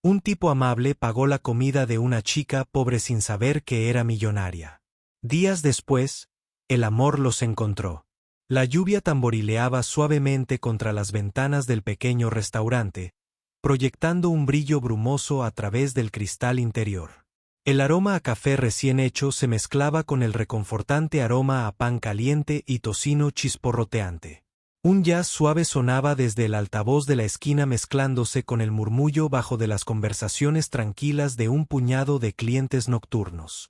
Un tipo amable pagó la comida de una chica pobre sin saber que era millonaria. Días después, el amor los encontró. La lluvia tamborileaba suavemente contra las ventanas del pequeño restaurante, proyectando un brillo brumoso a través del cristal interior. El aroma a café recién hecho se mezclaba con el reconfortante aroma a pan caliente y tocino chisporroteante. Un jazz suave sonaba desde el altavoz de la esquina mezclándose con el murmullo bajo de las conversaciones tranquilas de un puñado de clientes nocturnos.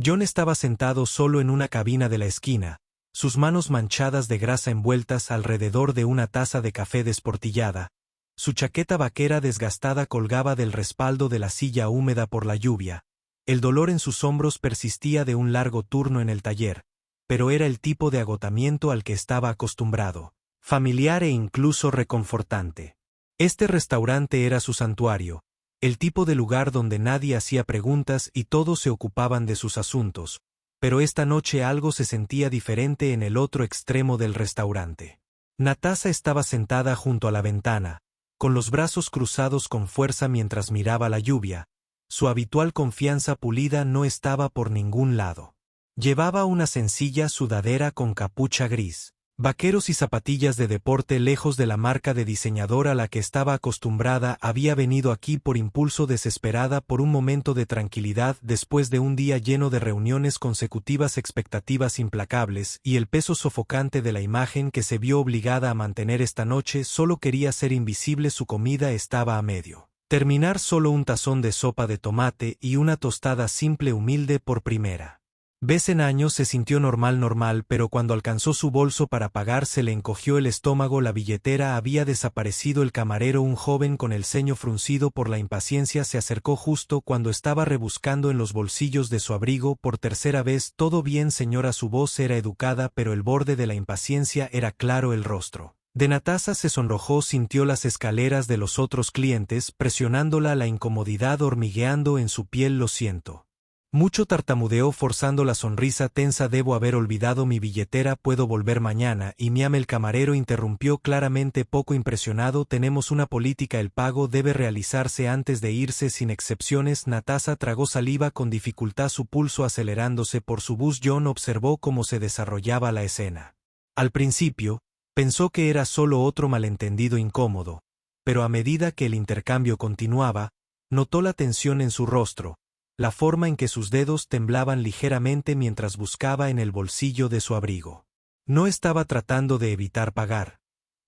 John estaba sentado solo en una cabina de la esquina, sus manos manchadas de grasa envueltas alrededor de una taza de café desportillada. Su chaqueta vaquera desgastada colgaba del respaldo de la silla húmeda por la lluvia. El dolor en sus hombros persistía de un largo turno en el taller, pero era el tipo de agotamiento al que estaba acostumbrado, familiar e incluso reconfortante. Este restaurante era su santuario, el tipo de lugar donde nadie hacía preguntas y todos se ocupaban de sus asuntos, pero esta noche algo se sentía diferente en el otro extremo del restaurante. Natasha estaba sentada junto a la ventana, con los brazos cruzados con fuerza mientras miraba la lluvia. Su habitual confianza pulida no estaba por ningún lado. Llevaba una sencilla sudadera con capucha gris, vaqueros y zapatillas de deporte lejos de la marca de diseñador a la que estaba acostumbrada. Había venido aquí por impulso, desesperada por un momento de tranquilidad después de un día lleno de reuniones consecutivas, expectativas implacables y el peso sofocante de la imagen que se vio obligada a mantener esta noche. Solo quería ser invisible. Su comida estaba a medio terminar, solo un tazón de sopa de tomate y una tostada simple humilde por primera vez en años se sintió normal, pero cuando alcanzó su bolso para pagar se le encogió el estómago. La billetera había desaparecido. El camarero, un joven con el ceño fruncido por la impaciencia, se acercó justo cuando estaba rebuscando en los bolsillos de su abrigo por tercera vez. «¿Todo bien, señora?» Su voz era educada, pero el borde de la impaciencia era claro. El rostro de Natasha se sonrojó, sintió las escaleras de los otros clientes presionándola, la incomodidad hormigueando en su piel. «Lo siento mucho», tartamudeó forzando la sonrisa tensa. «Debo haber olvidado mi billetera. ¿Puedo volver mañana?» «Y miame». El camarero interrumpió, claramente poco impresionado. «Tenemos una política. El pago debe realizarse antes de irse, sin excepciones». Natasha tragó saliva con dificultad, su pulso acelerándose por su bus. John observó cómo se desarrollaba la escena. Al principio, pensó que era solo otro malentendido incómodo, pero a medida que el intercambio continuaba, notó la tensión en su rostro, la forma en que sus dedos temblaban ligeramente mientras buscaba en el bolsillo de su abrigo. No estaba tratando de evitar pagar.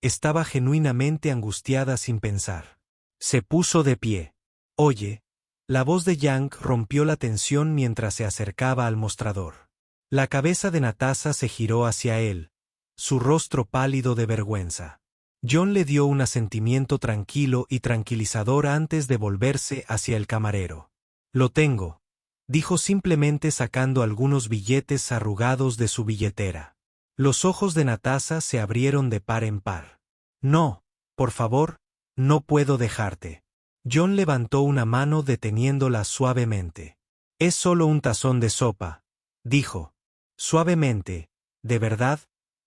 Estaba genuinamente angustiada sin pensar. Se puso de pie. «Oye». La voz de Yang rompió la tensión mientras se acercaba al mostrador. La cabeza de Natasha se giró hacia él, su rostro pálido de vergüenza. John le dio un asentimiento tranquilo y tranquilizador antes de volverse hacia el camarero. «Lo tengo», dijo simplemente sacando algunos billetes arrugados de su billetera. Los ojos de Natasha se abrieron de par en par. «No, por favor, no puedo dejarte». John levantó una mano deteniéndola suavemente. «Es solo un tazón de sopa», dijo. Suavemente. «De verdad,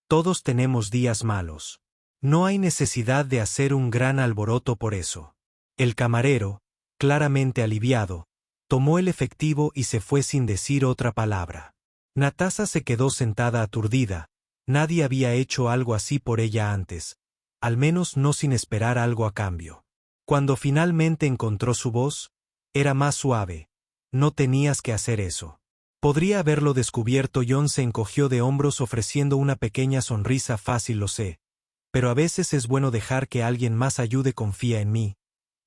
todos tenemos días malos. No hay necesidad de hacer un gran alboroto por eso». El camarero, claramente aliviado, tomó el efectivo y se fue sin decir otra palabra. Natasha se quedó sentada aturdida. Nadie había hecho algo así por ella antes, al menos no sin esperar algo a cambio. Cuando finalmente encontró su voz, era más suave. «No tenías que hacer eso». Podría haberlo descubierto. John se encogió de hombros ofreciendo una pequeña sonrisa. «Fácil, lo sé. Pero a veces es bueno dejar que alguien más ayude. Confía en mí».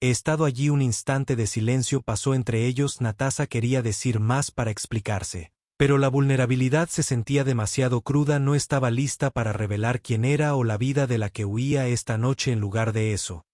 He estado allí. Un instante de silencio pasó entre ellos. Natasha quería decir más para explicarse, pero la vulnerabilidad se sentía demasiado cruda. No estaba lista para revelar quién era o la vida de la que huía esta noche. En lugar de eso,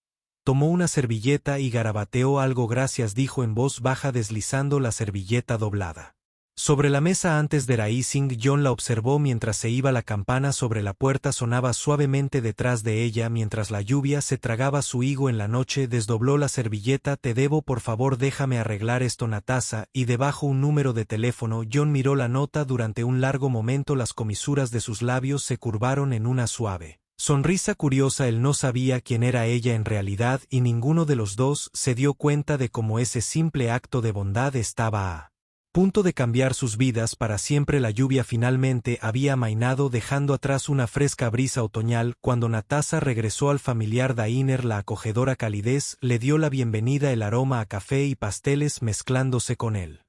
tomó una servilleta y garabateó algo. «Gracias», dijo en voz baja deslizando la servilleta doblada sobre la mesa antes de Rising. John la observó mientras se iba. La campana sobre la puerta sonaba suavemente detrás de ella mientras la lluvia se tragaba su higo en la noche. Desdobló la servilleta. «Te debo, por favor, déjame arreglar esto». «Natasha», y debajo un número de teléfono. John miró la nota durante un largo momento. Las comisuras de sus labios se curvaron en una suave Sonrisa curiosa. Él no sabía quién era ella en realidad y ninguno de los dos se dio cuenta de cómo ese simple acto de bondad estaba a punto de cambiar sus vidas para siempre. La lluvia finalmente había amainado, dejando atrás una fresca brisa otoñal. Cuando Natasha regresó al familiar diner, la acogedora calidez le dio la bienvenida, el aroma a café y pasteles mezclándose con él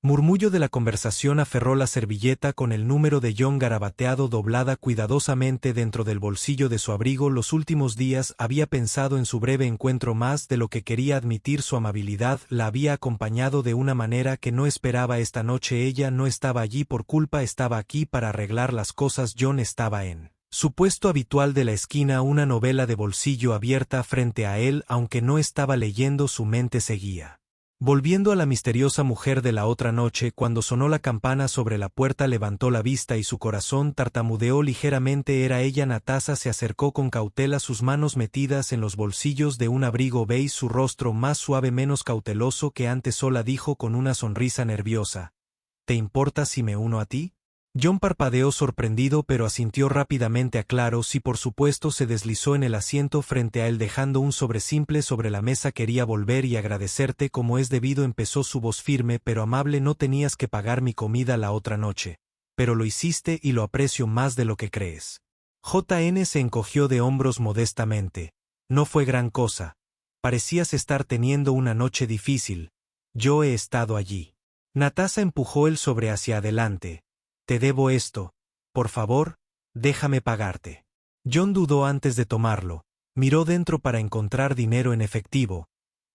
murmullo de la conversación. Aferró la servilleta con el número de John garabateado doblada cuidadosamente dentro del bolsillo de su abrigo. Los últimos días había pensado en su breve encuentro más de lo que quería admitir. Su amabilidad la había acompañado de una manera que no esperaba. Esta noche ella no estaba allí por culpa, estaba aquí para arreglar las cosas. John estaba en su puesto habitual de la esquina, una novela de bolsillo abierta frente a él. Aunque no estaba leyendo, su mente seguía volviendo a la misteriosa mujer de la otra noche. Cuando sonó la campana sobre la puerta, levantó la vista y su corazón tartamudeó ligeramente. Era ella. Natasha se acercó con cautela, sus manos metidas en los bolsillos de un abrigo beige, su rostro más suave, menos cauteloso que antes. Sola, dijo con una sonrisa nerviosa. ¿Te importa si me uno a ti? John parpadeó sorprendido, pero asintió rápidamente. Aclaró sí, por supuesto. Se deslizó en el asiento frente a él dejando un sobre simple sobre la mesa. Quería volver y agradecerte como es debido, empezó su voz firme pero amable. No tenías que pagar mi comida la otra noche, pero lo hiciste y lo aprecio más de lo que crees. JN se encogió de hombros modestamente. No fue gran cosa. Parecías estar teniendo una noche difícil. Yo he estado allí. Natasha empujó el sobre hacia adelante. Te debo esto. Por favor, déjame pagarte. John dudó antes de tomarlo. Miró dentro para encontrar dinero en efectivo,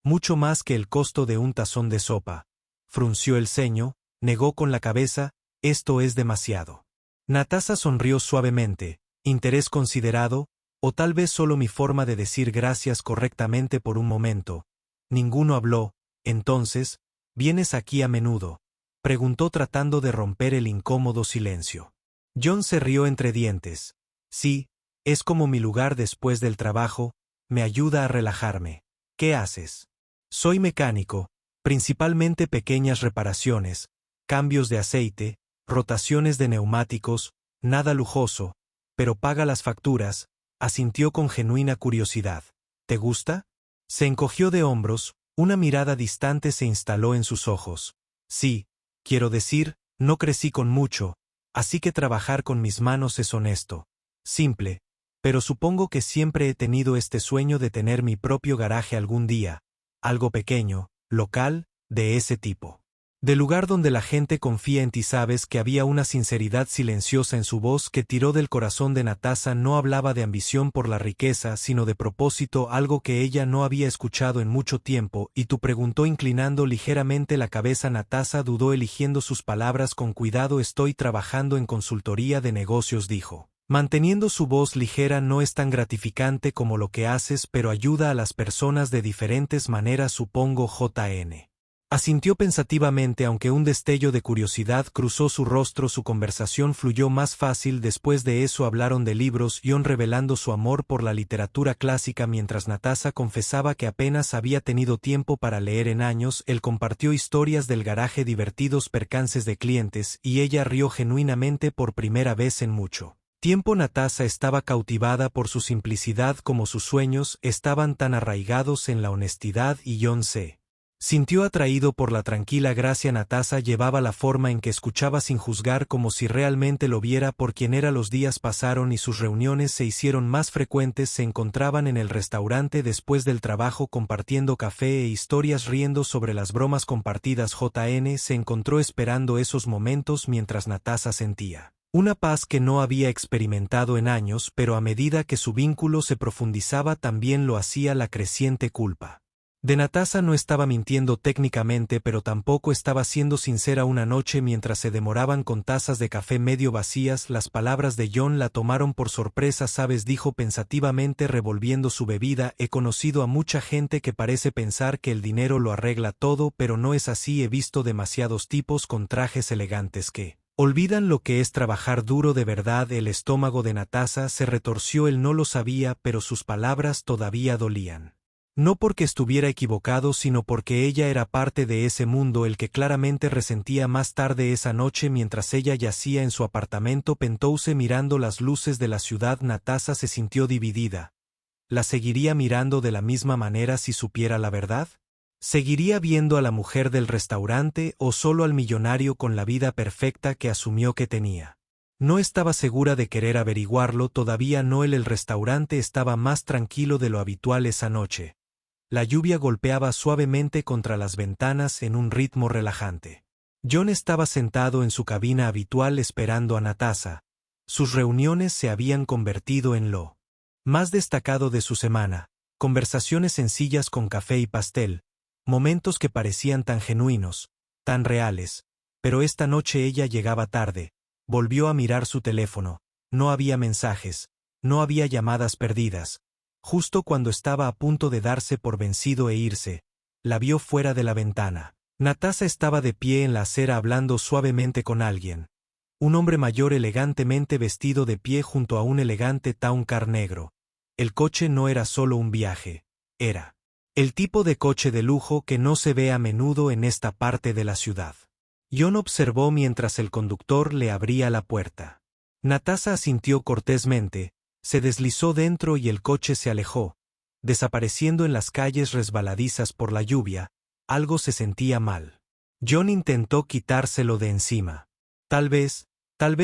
mucho más que el costo de un tazón de sopa. Frunció el ceño, negó con la cabeza. Esto es demasiado. Natasha sonrió suavemente. Interés considerado, o tal vez solo mi forma de decir gracias correctamente. Por un momento ninguno habló. Entonces, ¿vienes aquí a menudo?, preguntó tratando de romper el incómodo silencio. John se rió entre dientes. Sí, es como mi lugar después del trabajo, me ayuda a relajarme. ¿Qué haces? Soy mecánico, principalmente pequeñas reparaciones, cambios de aceite, rotaciones de neumáticos, nada lujoso, pero paga las facturas, asintió con genuina curiosidad. ¿Te gusta? Se encogió de hombros, una mirada distante se instaló en sus ojos. Sí. Quiero decir, no crecí con mucho, así que trabajar con mis manos es honesto. Simple, pero supongo que siempre he tenido este sueño de tener mi propio garaje algún día, algo pequeño, local, de ese tipo. Del lugar donde la gente confía en ti. Sabes que había una sinceridad silenciosa en su voz que tiró del corazón de Natasha. No hablaba de ambición por la riqueza, sino de propósito, algo que ella no había escuchado en mucho tiempo. ¿Y tú?, preguntó inclinando ligeramente la cabeza. Natasha dudó, eligiendo sus palabras con cuidado. Estoy trabajando en consultoría de negocios, dijo, manteniendo su voz ligera. No es tan gratificante como lo que haces, pero ayuda a las personas de diferentes maneras, supongo. JN asintió pensativamente, aunque un destello de curiosidad cruzó su rostro. Su conversación fluyó más fácil. Después de eso hablaron de libros, John revelando su amor por la literatura clásica mientras Natasha confesaba que apenas había tenido tiempo para leer en años. Él compartió historias del garaje, divertidos percances de clientes, y ella rió genuinamente por primera vez en mucho tiempo. Natasha estaba cautivada por su simplicidad, como sus sueños estaban tan arraigados en la honestidad, y John se sintió atraído por la tranquila gracia. Natasha llevaba la forma en que escuchaba sin juzgar, como si realmente lo viera por quien era. Los días pasaron y sus reuniones se hicieron más frecuentes. Se encontraban en el restaurante después del trabajo, compartiendo café e historias, riendo sobre las bromas compartidas. JN se encontró esperando esos momentos mientras Natasha sentía una paz que no había experimentado en años, pero a medida que su vínculo se profundizaba también lo hacía la creciente culpa de Natasha. No estaba mintiendo técnicamente, pero tampoco estaba siendo sincera. Una noche, mientras se demoraban con tazas de café medio vacías, las palabras de John la tomaron por sorpresa. ¿Sabes?, dijo pensativamente revolviendo su bebida, he conocido a mucha gente que parece pensar que el dinero lo arregla todo, pero no es así. He visto demasiados tipos con trajes elegantes que olvidan lo que es trabajar duro de verdad. El estómago de Natasha se retorció. Él no lo sabía, pero sus palabras todavía dolían. No porque estuviera equivocado, sino porque ella era parte de ese mundo el que claramente resentía. Más tarde esa noche, mientras ella yacía en su apartamento Penthouse mirando las luces de la ciudad, Natasha se sintió dividida. ¿La seguiría mirando de la misma manera si supiera la verdad? ¿Seguiría viendo a la mujer del restaurante o solo al millonario con la vida perfecta que asumió que tenía? No estaba segura de querer averiguarlo todavía. No. El restaurante estaba más tranquilo de lo habitual esa noche. La lluvia golpeaba suavemente contra las ventanas en un ritmo relajante. John estaba sentado en su cabina habitual esperando a Natasha. Sus reuniones se habían convertido en lo más destacado de su semana, conversaciones sencillas con café y pastel, momentos que parecían tan genuinos, tan reales, pero esta noche ella llegaba tarde, volvió a mirar su teléfono, no había mensajes, no había llamadas perdidas. Justo cuando estaba a punto de darse por vencido e irse, la vio fuera de la ventana. Natasha estaba de pie en la acera hablando suavemente con alguien. Un hombre mayor elegantemente vestido de pie junto a un elegante Town Car negro. El coche no era solo un viaje, era el tipo de coche de lujo que no se ve a menudo en esta parte de la ciudad. John observó mientras el conductor le abría la puerta. Natasha asintió cortésmente, se deslizó dentro y el coche se alejó, desapareciendo en las calles resbaladizas por la lluvia. Algo se sentía mal. John intentó quitárselo de encima. Tal vez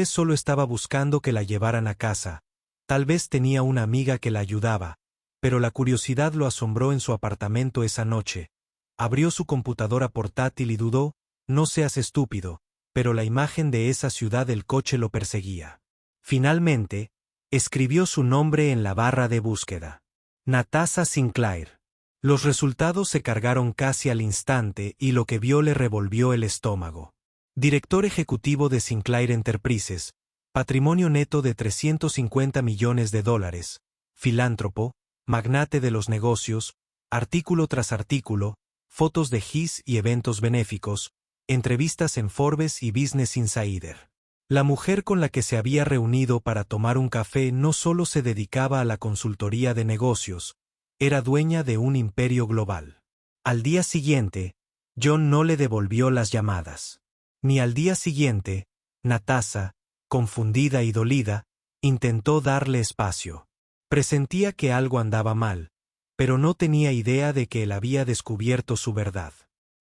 solo estaba buscando que la llevaran a casa. Tal vez tenía una amiga que la ayudaba, pero la curiosidad lo asombró en su apartamento esa noche. Abrió su computadora portátil y dudó, no seas estúpido, pero la imagen de esa ciudad del coche lo perseguía. Finalmente, escribió su nombre en la barra de búsqueda. Natasha Sinclair. Los resultados se cargaron casi al instante y lo que vio le revolvió el estómago. Director ejecutivo de Sinclair Enterprises, patrimonio neto de $350 millones, filántropo, magnate de los negocios, artículo tras artículo, fotos de GIS y eventos benéficos, entrevistas en Forbes y Business Insider. La mujer con la que se había reunido para tomar un café no solo se dedicaba a la consultoría de negocios, era dueña de un imperio global. Al día siguiente, John no le devolvió las llamadas. Ni al día siguiente, Natasha, confundida y dolida, intentó darle espacio. Presentía que algo andaba mal, pero no tenía idea de que él había descubierto su verdad.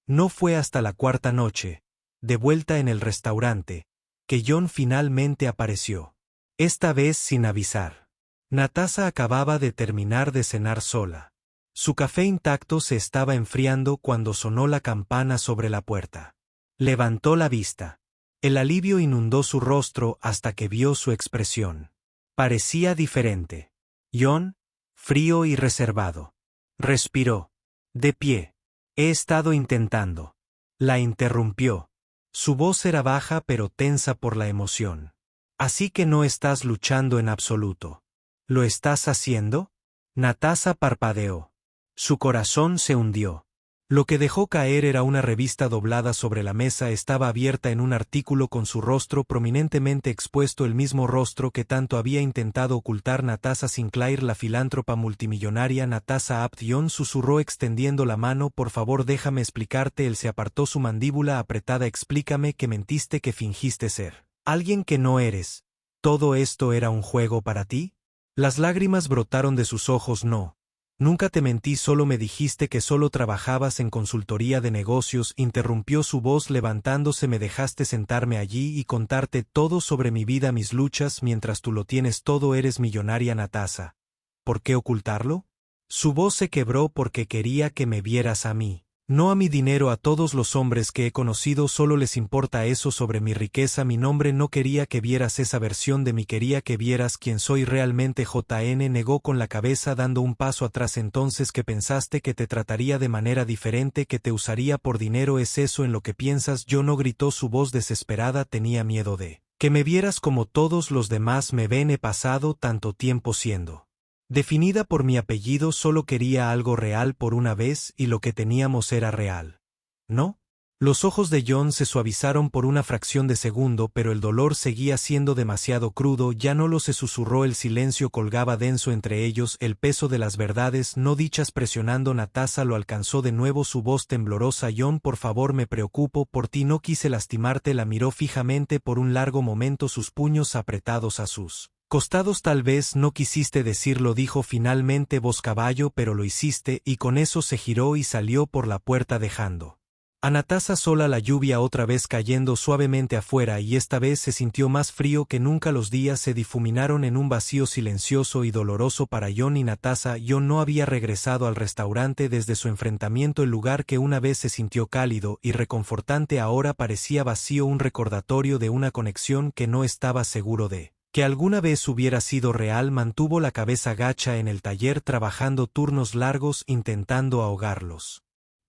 No fue hasta la cuarta noche, de vuelta en el restaurante, que John finalmente apareció. Esta vez sin avisar. Natasha acababa de terminar de cenar sola. Su café intacto se estaba enfriando cuando sonó la campana sobre la puerta. Levantó la vista. El alivio inundó su rostro hasta que vio su expresión. Parecía diferente. John, frío y reservado. Respiró. De pie. He estado intentando. La interrumpió. Su voz era baja pero tensa por la emoción. Así que no estás luchando en absoluto. ¿Lo estás haciendo? Natasha parpadeó. Su corazón se hundió. Lo que dejó caer era una revista doblada sobre la mesa. Estaba abierta en un artículo con su rostro prominentemente expuesto, el mismo rostro que tanto había intentado ocultar Natasha Sinclair, la filántropa multimillonaria. Natasha Apt. John susurró extendiendo la mano. Por favor, déjame explicarte. Él se apartó, su mandíbula apretada. Explícame, que mentiste, que fingiste ser alguien que no eres. ¿Todo esto era un juego para ti? Las lágrimas brotaron de sus ojos. No. Nunca te mentí, solo me dijiste que solo trabajabas en consultoría de negocios. Interrumpió su voz levantándose. Me dejaste sentarme allí y contarte todo sobre mi vida, mis luchas, mientras tú lo tienes todo. Eres millonaria, Natasha. ¿Por qué ocultarlo? Su voz se quebró. Porque quería que me vieras a mí. No a mi dinero. A todos los hombres que he conocido solo les importa eso sobre mi riqueza, mi nombre. No quería que vieras esa versión de mí, quería que vieras quién soy realmente. JN negó con la cabeza dando un paso atrás. Entonces, ¿que pensaste? ¿Que te trataría de manera diferente? ¿Que te usaría por dinero? ¿Es eso en lo que piensas? Yo no, gritó su voz desesperada. Tenía miedo de que me vieras como todos los demás me ven. He pasado tanto tiempo siendo definida por mi apellido. Solo quería algo real por una vez y lo que teníamos era real. ¿No? Los ojos de John se suavizaron por una fracción de segundo, pero el dolor seguía siendo demasiado crudo. Ya no lo se susurró, el silencio colgaba denso entre ellos, el peso de las verdades no dichas presionando. Natasha lo alcanzó de nuevo, su voz temblorosa. John, por favor, me preocupo por ti, no quise lastimarte. La miró fijamente por un largo momento, sus puños apretados a sus costados. Tal vez no quisiste decirlo, dijo finalmente voz caballo, pero lo hiciste, y con eso se giró y salió por la puerta dejando a Natasha sola, la lluvia otra vez cayendo suavemente afuera, y esta vez se sintió más frío que nunca. Los días se difuminaron en un vacío silencioso y doloroso para John y Natasha. John no había regresado al restaurante desde su enfrentamiento. El lugar que una vez se sintió cálido y reconfortante ahora parecía vacío, un recordatorio de una conexión que no estaba seguro de que alguna vez hubiera sido real. Mantuvo la cabeza gacha en el taller, trabajando turnos largos intentando ahogarlos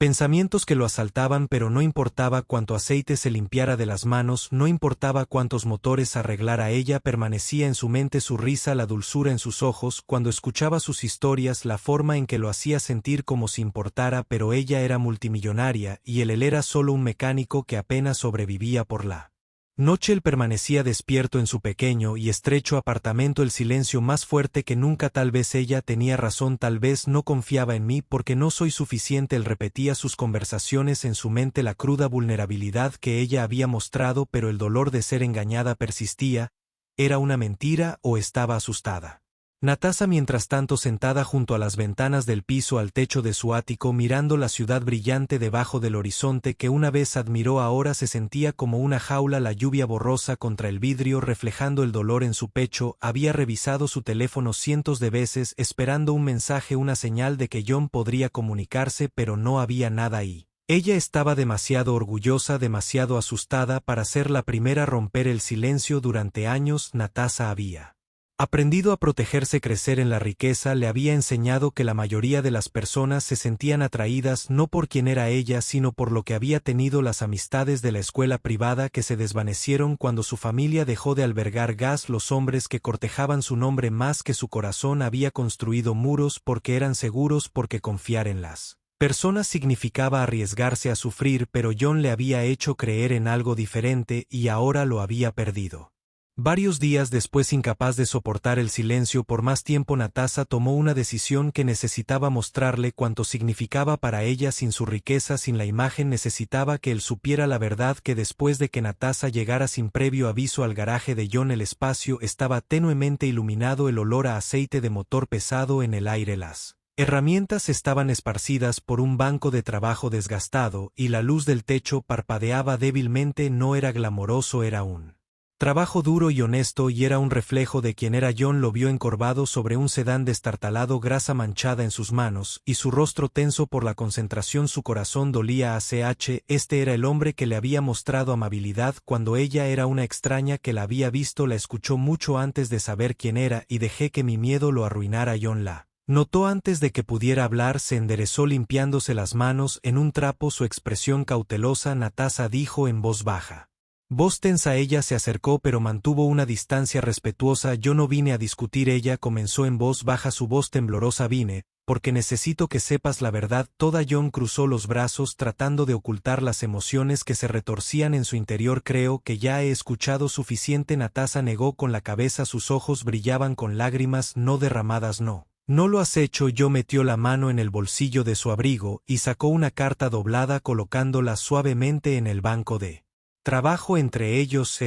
pensamientos que lo asaltaban, pero no importaba cuánto aceite se limpiara de las manos, no importaba cuántos motores arreglara, ella permanecía en su mente, su risa, la dulzura en sus ojos, cuando escuchaba sus historias, la forma en que lo hacía sentir como si importara, pero ella era multimillonaria, y él era solo un mecánico que apenas sobrevivía por la noche. Él permanecía despierto en su pequeño y estrecho apartamento, el silencio más fuerte que nunca. Tal vez ella tenía razón, tal vez no confiaba en mí porque no soy suficiente. Él repetía sus conversaciones en su mente, la cruda vulnerabilidad que ella había mostrado, pero el dolor de ser engañada persistía. ¿Era una mentira o estaba asustada? Natasha, mientras tanto, sentada junto a las ventanas del piso al techo de su ático, mirando la ciudad brillante debajo del horizonte que una vez admiró, ahora se sentía como una jaula, la lluvia borrosa contra el vidrio reflejando el dolor en su pecho. Había revisado su teléfono cientos de veces esperando un mensaje, una señal de que John podría comunicarse, pero no había nada ahí. Ella estaba demasiado orgullosa, demasiado asustada para ser la primera a romper el silencio. Durante años Natasha había aprendido a protegerse, crecer en la riqueza le había enseñado que la mayoría de las personas se sentían atraídas no por quién era ella, sino por lo que había tenido. Las amistades de la escuela privada que se desvanecieron cuando su familia dejó de albergar gas, los hombres que cortejaban su nombre más que su corazón. Había construido muros porque eran seguros, porque confiar en las personas significaba arriesgarse a sufrir, pero John le había hecho creer en algo diferente y ahora lo había perdido. Varios días después, incapaz de soportar el silencio por más tiempo, Natasha tomó una decisión que necesitaba mostrarle cuánto significaba para ella. Sin su riqueza, sin la imagen, necesitaba que él supiera la verdad, que después de que Natasha llegara sin previo aviso al garaje de John, el espacio estaba tenuemente iluminado, el olor a aceite de motor pesado en el aire, las herramientas estaban esparcidas por un banco de trabajo desgastado, y la luz del techo parpadeaba débilmente. No era glamoroso, era un trabajo duro y honesto, y era un reflejo de quien era John. Lo vio encorvado sobre un sedán destartalado, grasa manchada en sus manos, y su rostro tenso por la concentración. Su corazón dolía. Este era el hombre que le había mostrado amabilidad cuando ella era una extraña, que la había visto, la escuchó mucho antes de saber quién era, y dejé que mi miedo lo arruinara. John la notó antes de que pudiera hablar, se enderezó limpiándose las manos en un trapo, su expresión cautelosa. Natasha dijo en voz baja. Voz tensa, ella se acercó pero mantuvo una distancia respetuosa. Yo no vine a discutir, ella comenzó en voz baja, su voz temblorosa. Vine porque necesito que sepas la verdad toda. John cruzó los brazos tratando de ocultar las emociones que se retorcían en su interior. Creo que ya he escuchado suficiente. Natasha negó con la cabeza, sus ojos brillaban con lágrimas no derramadas. No lo has hecho. Yo metió la mano en el bolsillo de su abrigo y sacó una carta doblada, colocándola suavemente en el banco de trabajo entre ellos.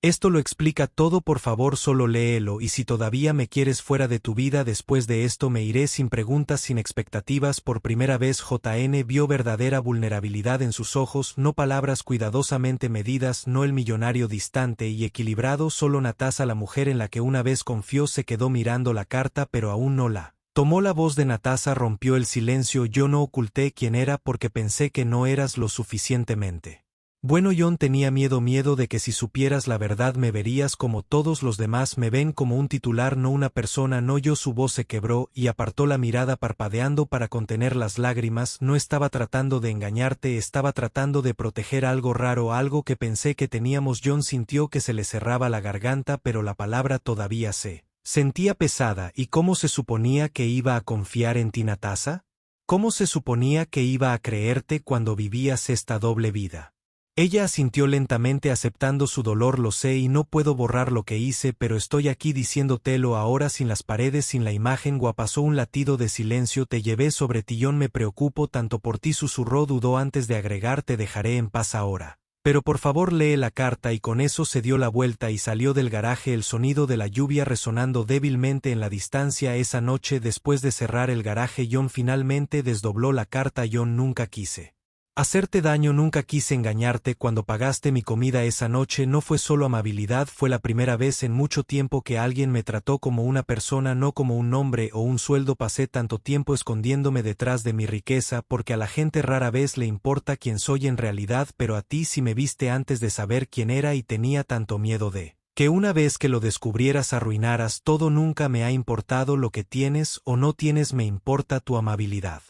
Esto lo explica todo, por favor solo léelo, y si todavía me quieres fuera de tu vida después de esto, me iré sin preguntas, sin expectativas. Por primera vez JN vio verdadera vulnerabilidad en sus ojos, no palabras cuidadosamente medidas, no el millonario distante y equilibrado, solo Natasha, la mujer en la que una vez confió. Se quedó mirando la carta, pero aún no la tomó. La voz de Natasha rompió el silencio. Yo no oculté quién era porque pensé que no eras lo suficientemente bueno. John tenía miedo de que si supieras la verdad me verías como todos los demás me ven, como un titular, no una persona. No yo. Su voz se quebró y apartó la mirada parpadeando para contener las lágrimas. No estaba tratando de engañarte, estaba tratando de proteger algo raro, algo que pensé que teníamos. John sintió que se le cerraba la garganta, pero la palabra todavía se sentía pesada. ¿Y cómo se suponía que iba a confiar en ti, Natasha? ¿Cómo se suponía que iba a creerte cuando vivías esta doble vida? Ella asintió lentamente aceptando su dolor. Lo sé y no puedo borrar lo que hice, pero estoy aquí diciéndotelo ahora sin las paredes, sin la imagen. Pasó un latido de silencio. Te llevé sobre ti. John, me preocupo tanto por ti, susurró. Dudó antes de agregar: te dejaré en paz ahora. Pero por favor lee la carta. Y con eso se dio la vuelta y salió del garaje, el sonido de la lluvia resonando débilmente en la distancia. Esa noche, después de cerrar el garaje, John finalmente desdobló la carta. John, nunca quise hacerte daño, nunca quise engañarte. Cuando pagaste mi comida esa noche no fue solo amabilidad, fue la primera vez en mucho tiempo que alguien me trató como una persona, no como un nombre o un sueldo. Pasé tanto tiempo escondiéndome detrás de mi riqueza porque a la gente rara vez le importa quién soy en realidad, pero a ti sí me viste antes de saber quién era y tenía tanto miedo de que una vez que lo descubrieras arruinaras todo. Nunca me ha importado lo que tienes o no tienes, me importa tu amabilidad,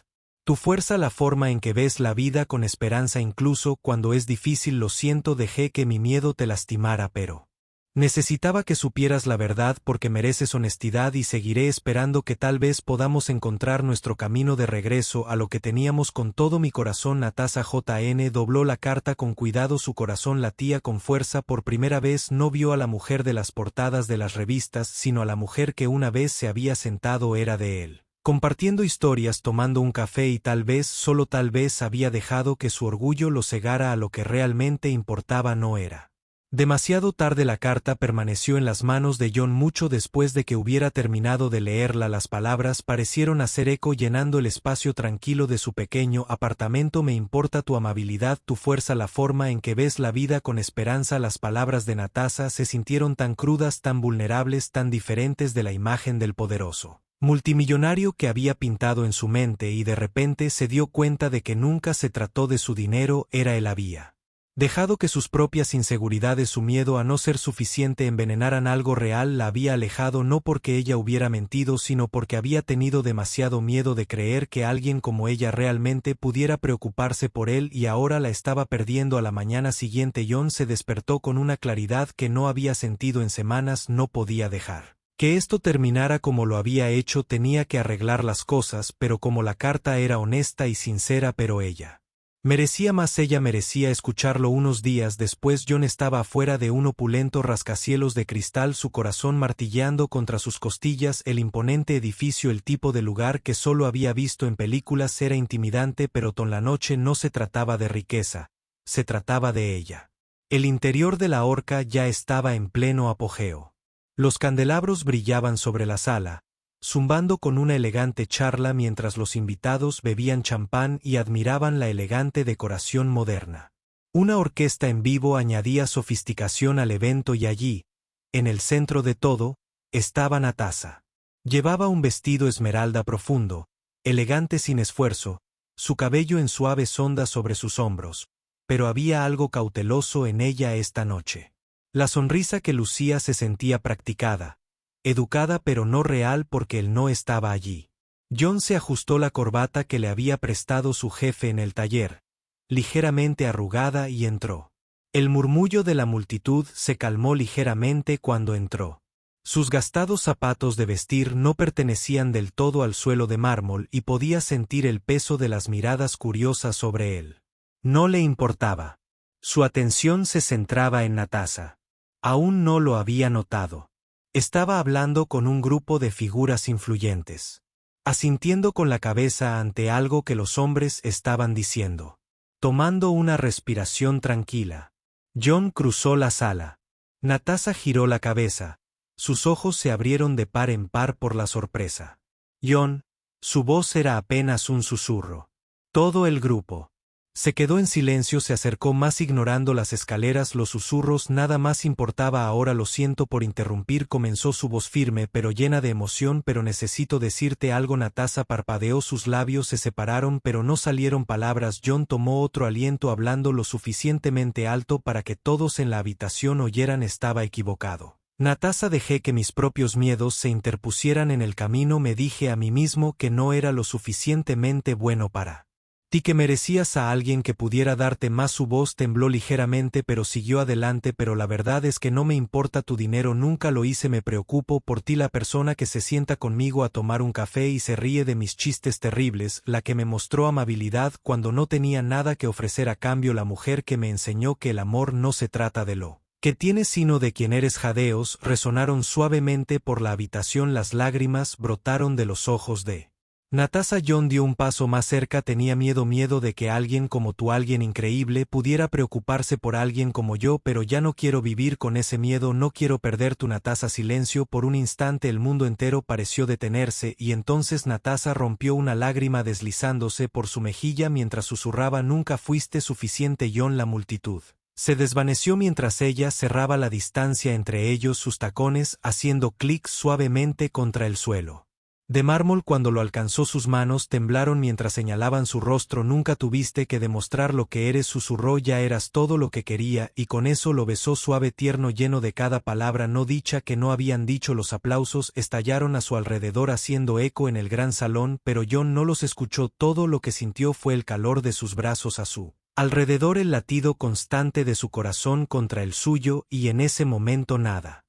tu fuerza, la forma en que ves la vida con esperanza incluso cuando es difícil. Lo siento, dejé que mi miedo te lastimara, pero necesitaba que supieras la verdad porque mereces honestidad y seguiré esperando que tal vez podamos encontrar nuestro camino de regreso a lo que teníamos. Con todo mi corazón. Natasha. JN dobló la carta con cuidado, su corazón latía con fuerza. Por primera vez no vio a la mujer de las portadas de las revistas, sino a la mujer que una vez se había sentado era de él, compartiendo historias, tomando un café y tal vez, solo tal vez, había dejado que su orgullo lo cegara a lo que realmente importaba. No era demasiado tarde. La carta permaneció en las manos de John mucho después de que hubiera terminado de leerla. Las palabras parecieron hacer eco llenando el espacio tranquilo de su pequeño apartamento. Me importa tu amabilidad, tu fuerza, la forma en que ves la vida con esperanza. Las palabras de Natasha se sintieron tan crudas, tan vulnerables, tan diferentes de la imagen del poderoso multimillonario que había pintado en su mente, y de repente se dio cuenta de que nunca se trató de su dinero. Él había dejado que sus propias inseguridades, su miedo a no ser suficiente, envenenaran algo real. La había alejado no porque ella hubiera mentido, sino porque había tenido demasiado miedo de creer que alguien como ella realmente pudiera preocuparse por él, y ahora la estaba perdiendo. A la mañana siguiente John se despertó con una claridad que no había sentido en semanas. No podía dejar que esto terminara como lo había hecho. Tenía que arreglar las cosas, pero como la carta era honesta y sincera, pero ella merecía más. Ella merecía escucharlo. Unos días después John estaba afuera de un opulento rascacielos de cristal, su corazón martilleando contra sus costillas. El imponente edificio, el tipo de lugar que solo había visto en películas, era intimidante, pero con la noche no se trataba de riqueza, se trataba de ella. El interior de la horca ya estaba en pleno apogeo. Los candelabros brillaban sobre la sala, zumbando con una elegante charla mientras los invitados bebían champán y admiraban la elegante decoración moderna. Una orquesta en vivo añadía sofisticación al evento y allí, en el centro de todo, estaba Natasha. Llevaba un vestido esmeralda profundo, elegante sin esfuerzo, su cabello en suaves ondas sobre sus hombros, pero había algo cauteloso en ella esta noche. La sonrisa que lucía se sentía practicada, educada, pero no real porque él no estaba allí. John se ajustó la corbata que le había prestado su jefe en el taller, ligeramente arrugada, y entró. El murmullo de la multitud se calmó ligeramente cuando entró. Sus gastados zapatos de vestir no pertenecían del todo al suelo de mármol y podía sentir el peso de las miradas curiosas sobre él. No le importaba. Su atención se centraba en Natasha. Aún no lo había notado. Estaba hablando con un grupo de figuras influyentes, asintiendo con la cabeza ante algo que los hombres estaban diciendo, tomando una respiración tranquila. John cruzó la sala. Natasha giró la cabeza. Sus ojos se abrieron de par en par por la sorpresa. John, su voz era apenas un susurro. Todo el grupo se quedó en silencio, se acercó más ignorando las escaleras, los susurros, nada más importaba ahora. Lo siento por interrumpir, comenzó su voz firme pero llena de emoción, pero necesito decirte algo. Natasha parpadeó, sus labios se separaron pero no salieron palabras. John tomó otro aliento, hablando lo suficientemente alto para que todos en la habitación oyeran. Estaba equivocado. Natasha, dejé que mis propios miedos se interpusieran en el camino, me dije a mí mismo que no era lo suficientemente bueno para Ti que merecías a alguien que pudiera darte más. Su voz tembló ligeramente pero siguió adelante. Pero la verdad es que no me importa tu dinero, nunca lo hice, me preocupo por ti, la persona que se sienta conmigo a tomar un café y se ríe de mis chistes terribles, la que me mostró amabilidad cuando no tenía nada que ofrecer a cambio, la mujer que me enseñó que el amor no se trata de lo que tienes sino de quien eres. Jadeos resonaron suavemente por la habitación, las lágrimas brotaron de los ojos de Natasha. John dio un paso más cerca. Tenía miedo de que alguien como tú, alguien increíble, pudiera preocuparse por alguien como yo, pero ya no quiero vivir con ese miedo, no quiero perder tu. Natasha. Silencio. Por un instante el mundo entero pareció detenerse y entonces Natasha rompió una lágrima deslizándose por su mejilla mientras susurraba: nunca fuiste suficiente, John. La multitud se desvaneció mientras ella cerraba la distancia entre ellos, sus tacones haciendo clic suavemente contra el suelo de mármol cuando lo alcanzó. Sus manos temblaron mientras señalaban su rostro. Nunca tuviste que demostrar lo que eres, susurró, ya eras todo lo que quería, y con eso lo besó suave, tierno, lleno de cada palabra no dicha que no habían dicho. Los aplausos estallaron a su alrededor haciendo eco en el gran salón, pero John no los escuchó. Todo lo que sintió fue el calor de sus brazos a su alrededor, el latido constante de su corazón contra el suyo, y en ese momento nada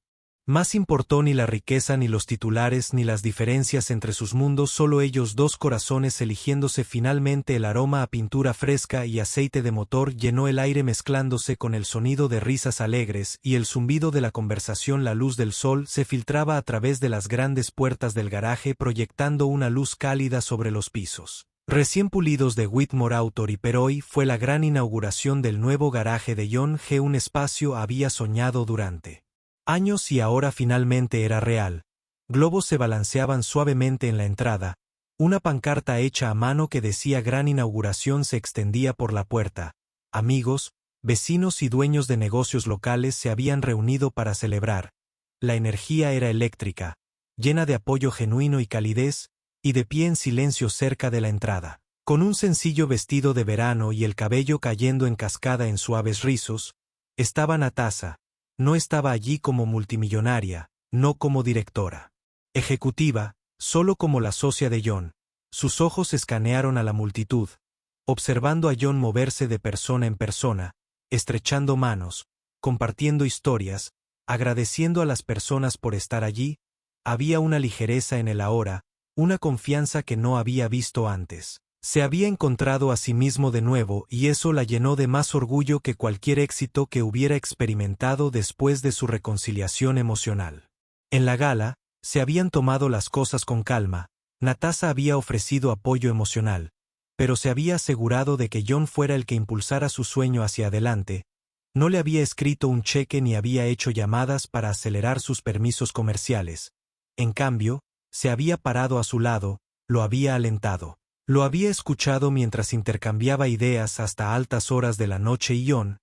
más importó, ni la riqueza, ni los titulares, ni las diferencias entre sus mundos, solo ellos dos, corazones eligiéndose finalmente. El aroma a pintura fresca y aceite de motor llenó el aire mezclándose con el sonido de risas alegres y el zumbido de la conversación. La luz del sol se filtraba a través de las grandes puertas del garaje, proyectando una luz cálida sobre los pisos recién pulidos de Whitmore Authority. Pero hoy fue la gran inauguración del nuevo garaje de John G. Un espacio había soñado durante años y ahora finalmente era real. Globos se balanceaban suavemente en la entrada. Una pancarta hecha a mano que decía gran inauguración se extendía por la puerta. Amigos, vecinos y dueños de negocios locales se habían reunido para celebrar. La energía era eléctrica, llena de apoyo genuino y calidez, y de pie en silencio cerca de la entrada. Con un sencillo vestido de verano y el cabello cayendo en cascada en suaves rizos, estaba Natasha. No estaba allí como multimillonaria, no como directora ejecutiva, solo como la socia de John. Sus ojos escanearon a la multitud, observando a John moverse de persona en persona, estrechando manos, compartiendo historias, agradeciendo a las personas por estar allí. Había una ligereza en él ahora, una confianza que no había visto antes. Se había encontrado a sí mismo de nuevo y eso la llenó de más orgullo que cualquier éxito que hubiera experimentado después de su reconciliación emocional. En la gala, se habían tomado las cosas con calma. Natasha había ofrecido apoyo emocional, pero se había asegurado de que John fuera el que impulsara su sueño hacia adelante. No le había escrito un cheque ni había hecho llamadas para acelerar sus permisos comerciales. En cambio, se había parado a su lado, lo había alentado. Lo había escuchado mientras intercambiaba ideas hasta altas horas de la noche y John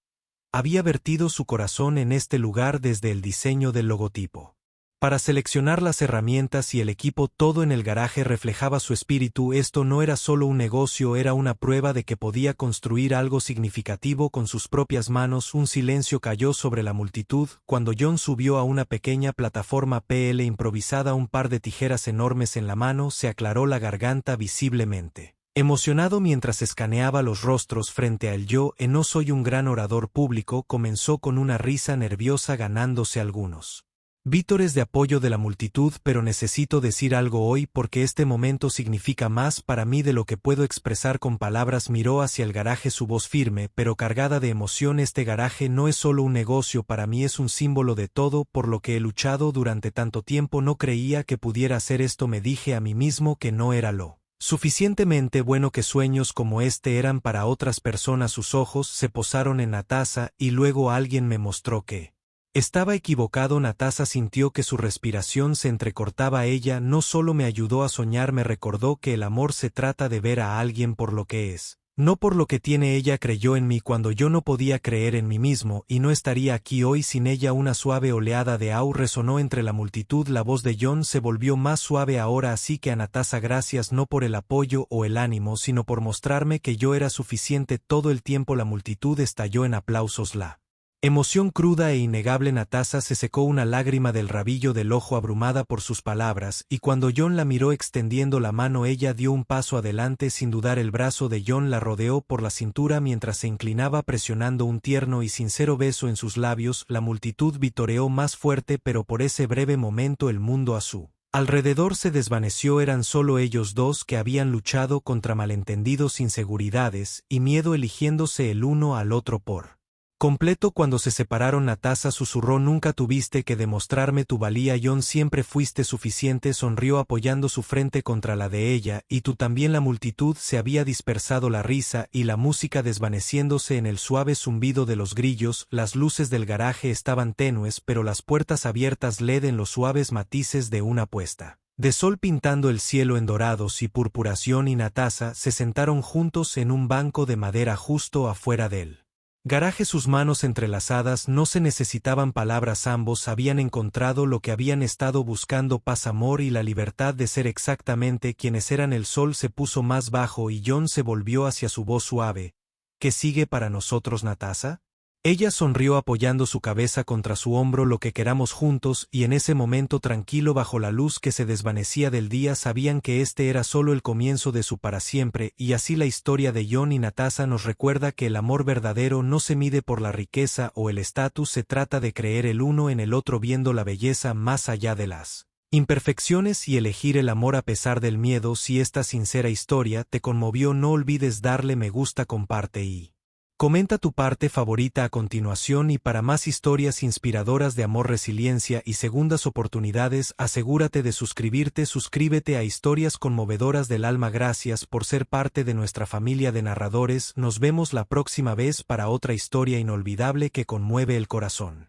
había vertido su corazón en este lugar desde el diseño del logotipo. Para seleccionar las herramientas y el equipo, todo en el garaje reflejaba su espíritu. Esto no era solo un negocio, era una prueba de que podía construir algo significativo con sus propias manos. Un silencio cayó sobre la multitud cuando John subió a una pequeña plataforma PL improvisada, un par de tijeras enormes en la mano. Se aclaró la garganta visiblemente emocionado mientras escaneaba los rostros frente a él. No soy un gran orador público, comenzó con una risa nerviosa ganándose algunos vítores de apoyo de la multitud, pero necesito decir algo hoy porque este momento significa más para mí de lo que puedo expresar con palabras. Miró hacia el garaje, su voz firme pero cargada de emoción. Este garaje no es solo un negocio, para mí es un símbolo de todo por lo que he luchado durante tanto tiempo. No creía que pudiera hacer esto, me dije a mí mismo que no era lo suficientemente bueno, que sueños como este eran para otras personas. Sus ojos se posaron en Natasha y luego alguien me mostró que estaba equivocado. Natasha sintió que su respiración se entrecortaba. Ella no solo me ayudó a soñar, me recordó que el amor se trata de ver a alguien por lo que es, no por lo que tiene. Ella creyó en mí cuando yo no podía creer en mí mismo y no estaría aquí hoy sin ella. Una suave oleada de au resonó entre la multitud. La voz de John se volvió más suave ahora, así que a Natasha, gracias no por el apoyo o el ánimo, sino por mostrarme que yo era suficiente todo el tiempo. La multitud estalló en aplausos. La Emoción cruda e innegable. Natasha se secó una lágrima del rabillo del ojo abrumada por sus palabras, y cuando John la miró extendiendo la mano ella dio un paso adelante sin dudar. El brazo de John la rodeó por la cintura mientras se inclinaba presionando un tierno y sincero beso en sus labios. La multitud vitoreó más fuerte, pero por ese breve momento el mundo a su alrededor se desvaneció. Eran solo ellos dos que habían luchado contra malentendidos, inseguridades y miedo, eligiéndose el uno al otro por completo. Cuando se separaron, Natasha susurró: nunca tuviste que demostrarme tu valía, John, siempre fuiste suficiente. Sonrió apoyando su frente contra la de ella. Y tú también. La multitud se había dispersado, la risa y la música desvaneciéndose en el suave zumbido de los grillos. Las luces del garaje estaban tenues, pero las puertas abiertas LED en los suaves matices de una puesta de sol pintando el cielo en dorados y purpuración. Y Natasha se sentaron juntos en un banco de madera justo afuera del garaje, sus manos entrelazadas. No se necesitaban palabras, ambos habían encontrado lo que habían estado buscando: paz, amor y la libertad de ser exactamente quienes eran. El sol se puso más bajo y John se volvió hacia su voz suave. ¿Qué sigue para nosotros, Natasha? Ella sonrió apoyando su cabeza contra su hombro. Lo que queramos juntos. Y en ese momento tranquilo, bajo la luz que se desvanecía del día, sabían que este era solo el comienzo de su para siempre. Y así la historia de John y Natasha nos recuerda que el amor verdadero no se mide por la riqueza o el estatus. Se trata de creer el uno en el otro, viendo la belleza más allá de las imperfecciones y elegir el amor a pesar del miedo. Si esta sincera historia te conmovió, no olvides darle me gusta, comparte y comenta tu parte favorita a continuación. Y para más historias inspiradoras de amor, resiliencia y segundas oportunidades, asegúrate de suscribirte. Suscríbete a Historias Conmovedoras del Alma. Gracias por ser parte de nuestra familia de narradores. Nos vemos la próxima vez para otra historia inolvidable que conmueve el corazón.